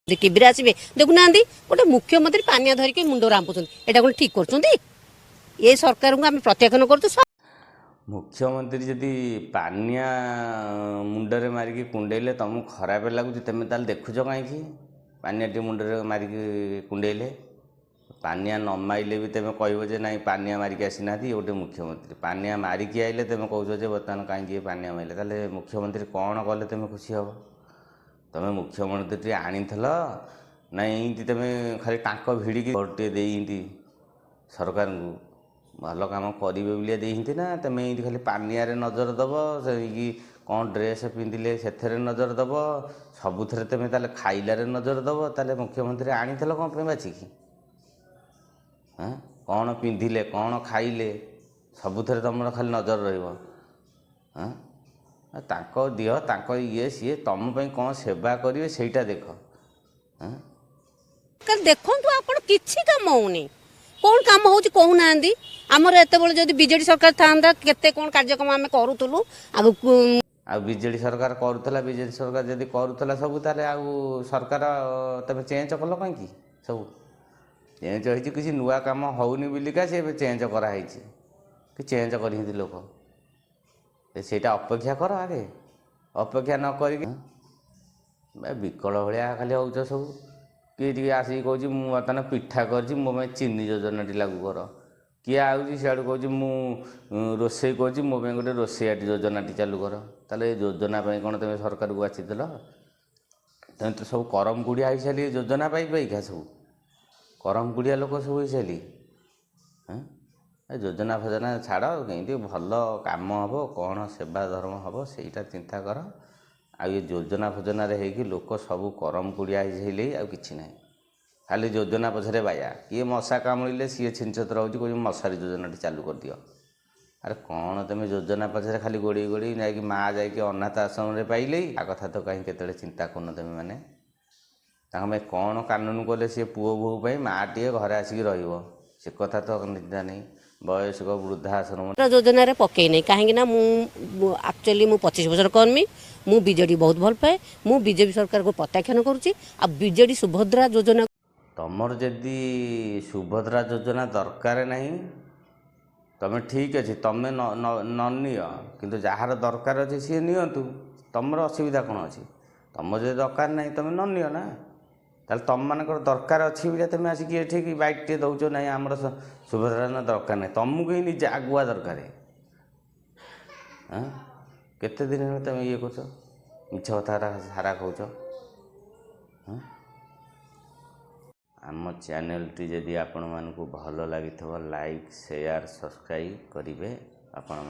TV आसवे देखुना गोटे मुख्यमंत्री पानिया धरिक मुंड रांपुं एटा कौन ठीक कर ये सरकार को आम प्रत्याख्यान कर मुख्यमंत्री जदि पानिया मुंडरे मारिक कुंडेले तुमको खराब लगुच तुम ताल देखुच कहीं पानिया टी मुंडरे मारिक कुंडेले पानिया न माइले भी तुम कह ना पानिया मारिक आसीना गोटे मुख्यमंत्री पानिया मारिक आइले तुम कहे बर्तमान कहीं पानिया मारे ताले मुख्यमंत्री कौन कले तुम खुशी हम तुम मुख्यमंत्री आणील ना एमती तुम खाली टाँक भिड़िकी भोटे देती सरकार को भल कम करेंगे ना तुम ये खाली पानिया नजर दब से कौन ड्रेस पिंधिले से नजर दब सबुथ तुम ताले खाइलार नजर दब ताले मुख्यमंत्री आणील कौन पे बाचिकी हाँ कौन पिंधिले कौन खाइले सबुथ तुम खाली नजर हाँ ताको दिह ताको ये सी तुम कौन सेवा करेंगे सेटा देख हाँ देखु आप किसी कम होनी कौन कम हो कहूना आमर एत जब बीजेडी सरकार था केते कौन कार्यक्रम आम करूँ आ बीजेडी सरकार करूला बीजेडी सरकार जब करूला सब ताले आउ सरकार तुम चेंज कल कहीं सब चेंज हो किसी नुआ कम होनी बोलिका सी चेंज कराई कि चेंज कर लोक सेटा अपेक्षा कर आगे अपेक्षा न कर विकल भाया खाली हो सब किए आसिक कौच बर्तमान पिठा कर मो चीनी योजना टी लागू कर किए आउे सियाड़ कौच रोसे कर मो गोटे रोसैयाटी योजना टी चालू कर ताले योजना कौन तुम सरकार को बाछिदेल तुम तो सब करम गुड़िया हो सारी योजना पाइका सब करम गुड़िया लोक सब हो सारी हाँ योजना फोजना छाड़ कहीं भल कम हम कौन सेवा धर्म हम सेटा चिंता कर आ ये योजना फोजन लोक सब करम कुड़िया आ कि ना खाली योजना पछरे बाया किए मशा कामुड़े सी छिंचतर हो कौन मशारी योजना चालू कर दियो अरे कौन तुम योजना पछरे खाली गोड़ी गोड़ी ना माँ जा अनाथ आश्रम पाइले आ कथा तो कहीं केत चिंता कर तुम मैंने कौन कानून कले सी पुओ बोह माँ टे घर आसिक से कथा तो चिंता नहीं वयस्क वृद्धाश्रम योजना पकई नहीं कहीं एक्चुअली मु 25 वर्ष कर्मी मु बीजेडी बहुत भल पाए मु बीजेपी सरकार को प्रत्याख्यान करुच्ची आ बीजेडी सुभद्रा योजना तुमर जदि सुभद्रा योजना दरकार नहीं तुम ठीक अच्छे तुम न नियो किंतु जार दरकार अच्छे सी नियंतु तुमर असुविधा कौन अच्छी तुम जो दरकार नहीं तुम न नियो ना ताल तुम मानकर दरकार अच्छी बोलिए तुम आसिक ये बैक टे दौच ना आम सुभद्रा दरकार नहीं तुमको ही निजे आगुआ दरकार हाँ केते दिन तुम ये कर मिछ कथा सारा कौच हाँ आम चैनल टी जदि आपण मानकु भल लगी लाइक शेयर सब्सक्राइब करेंगे आपण।